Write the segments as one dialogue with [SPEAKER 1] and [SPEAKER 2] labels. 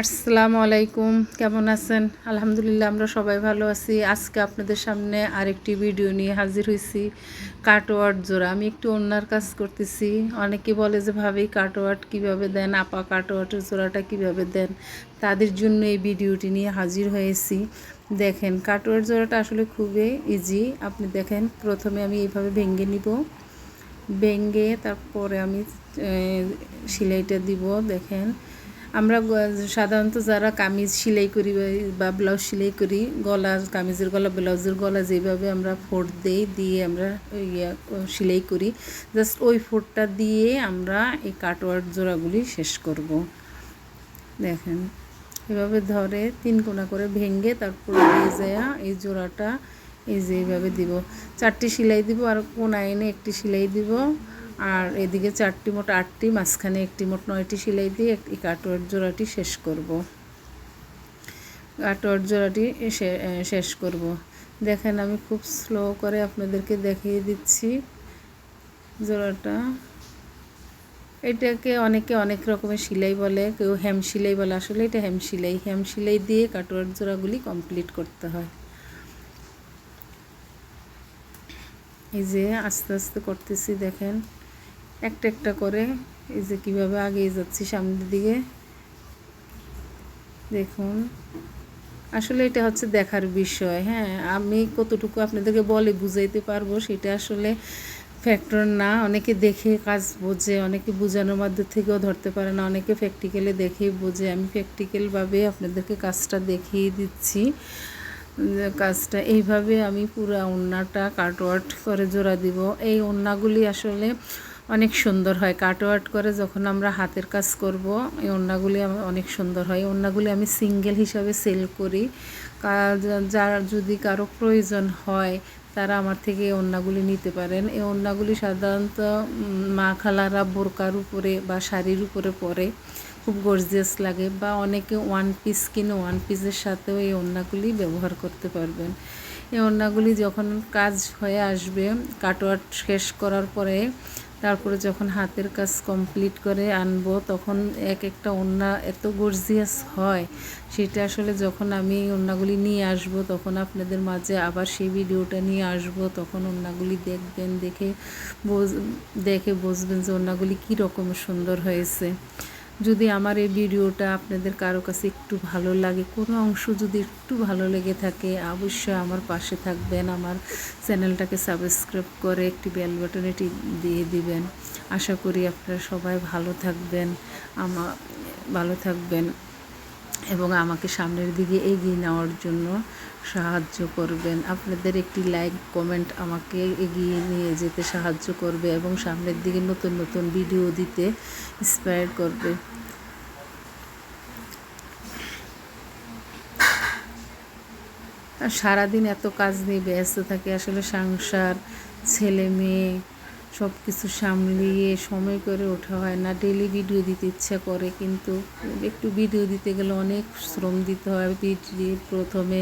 [SPEAKER 1] আসসালামু আলাইকুম, কেমন আছেন? আলহামদুলিল্লাহ আমরা সবাই ভালো আছি। আজকে আপনাদের সামনে আরেকটি ভিডিও নিয়ে হাজির হয়েছি। কাটওয়ার্ট জোড়া আমি একটু ওড়নার কাজ করতেছি। অনেকে বলে যে ভাবি কাটওয়ার্ট কীভাবে দেন, আপা কাটওয়ার্টের জোড়াটা কীভাবে দেন, তাদের জন্য এই ভিডিওটি নিয়ে হাজির হয়েছি। দেখেন কাটওয়ার্ট জোড়াটা আসলে খুবই ইজি। আপনি দেখেন প্রথমে আমি এইভাবে ভেঙে নিব, ভেঙে তারপরে আমি সেলাইটা দিব। দেখেন আমরা সাধারণত যারা কামিজ সেলাই করি বা ব্লাউজ সেলাই করি, গলা কামিজের গলা ব্লাউজের গলা যেভাবে আমরা ফোঁড় দিয়ে আমরা সেলাই করি, জাস্ট ওই ফোঁড়টা দিয়ে আমরা এই কাটওয়ার্ট জোড়াগুলি শেষ করব। দেখেন এভাবে ধরে 3 কোনা করে ভেঙে তারপর দিয়ে যায় এই জোড়াটা এই যে এইভাবে দিব। 4টি সেলাই দিব আর কোনা এনে একটি সেলাই দিব, আর এদিকে 4টি মোট 8টি, মাঝখানে একটি মোট 9টি সেলাই দিয়ে এই কাটওয়ার্ট জোড়াটি শেষ করব। কাটওয়ার্ট জোড়াটি শেষ করব। দেখেন আমি খুব স্লো করে আপনাদেরকে দেখিয়ে দিচ্ছি জোড়াটা। এটাকে অনেকে অনেক রকমের সেলাই বলে, কেউ হেম সেলাই বলে। আসলে এটা হেম সেলাই দিয়ে কাটওয়ার্ট জোড়াগুলি কমপ্লিট করতে হয়। এই যে আস্তে আস্তে করতেছি, দেখেন একটা একটা করে এই যে কীভাবে আগিয়ে যাচ্ছি সামনের দিকে। দেখুন আসলে এটা হচ্ছে দেখার বিষয়। হ্যাঁ, আমি কতটুকু আপনাদেরকে বলে বুঝাইতে পারবো সেটা আসলে ফ্যাক্টর না। অনেকে দেখে কাজ বোঝে, অনেকে বোঝানোর মধ্যে থেকেও ধরতে পারে না, অনেকে প্র্যাকটিক্যালে দেখেই বোঝে। আমি প্র্যাকটিক্যালভাবে আপনাদেরকে কাজটা দেখিয়ে দিচ্ছি। কাজটা এইভাবে আমি পুরো ওড়নাটা কাটওয়ার্ট করে জোড়া দিব। এই ওড়নাগুলি আসলে অনেক সুন্দর হয় কাটওয়ার্ট করে যখন আমরা হাতের কাজ করব। এই ওড়নাগুলি অনেক সুন্দর হয়। এই ওড়নাগুলি আমি সিঙ্গেল হিসাবে সেল করি। যার যদি কারো প্রয়োজন হয় তারা আমার থেকে এই ওড়নাগুলি নিতে পারেন। এই ওড়নাগুলি সাধারণত মা খালারা বোরকার উপরে বা শাড়ির উপরে পরে খুব গর্জিয়াস লাগে, বা অনেকে ওয়ান পিস কিনে ওয়ান পিসের সাথেও এই ওড়নাগুলি ব্যবহার করতে পারবেন। এই ওড়নাগুলি যখন কাজ হয়ে আসবে কাটওয়ার্ট শেষ করার পরে, তারপরে যখন হাতের কাজ কমপ্লিট করে আনবো তখন এক একটা ওড়না এত গর্জিয়াস হয়, সেটা আসলে যখন আমি ওড়নাগুলি নিয়ে আসবো তখন আপনাদের মাঝে আবার সেই ভিডিওটা নিয়ে আসবো। তখন ওড়নাগুলি দেখবেন, দেখে বুঝবেন যে ওড়নাগুলি কী রকমের সুন্দর হয়েছে। যদি আমার এই ভিডিওটা আপনাদের কারো কাছে একটু ভালো লাগে, কোনো অংশ যদি একটু ভালো লেগে থাকে, অবশ্যই আমার পাশে থাকবেন, আমার চ্যানেলটাকে সাবস্ক্রাইব করে একটি বেল বাটনটি দিয়ে দিবেন। আশা করি আপনারা সবাই ভালো থাকবেন এবং আমাকে সামনের দিকে এগিয়ে নেওয়ার জন্য সাহায্য করবেন। আপনাদের একটি লাইক কমেন্ট আমাকে এগিয়ে নিয়ে যেতে সাহায্য করবে এবং সামনের দিকে নতুন নতুন ভিডিও দিতে ইন্সপায়ার করবে। আর সারাদিন এত কাজ নিয়ে ব্যস্ত থাকে, আসলে সংসার, ছেলে মেয়ে সব কিছু সামলিয়ে সময় করে ওঠা হয় না। ডেলি ভিডিও দিতে ইচ্ছা করে, কিন্তু একটু ভিডিও দিতে গেলে অনেক শ্রম দিতে হয়। প্রথমে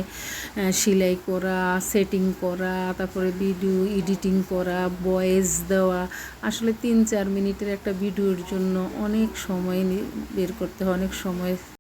[SPEAKER 1] সেলাই করা, সেটিং করা, তারপরে ভিডিও এডিটিং করা, ভয়েস দেওয়া। আসলে 3-4 মিনিটের একটা ভিডিওর জন্য অনেক সময় বের করতে হয়, অনেক সময়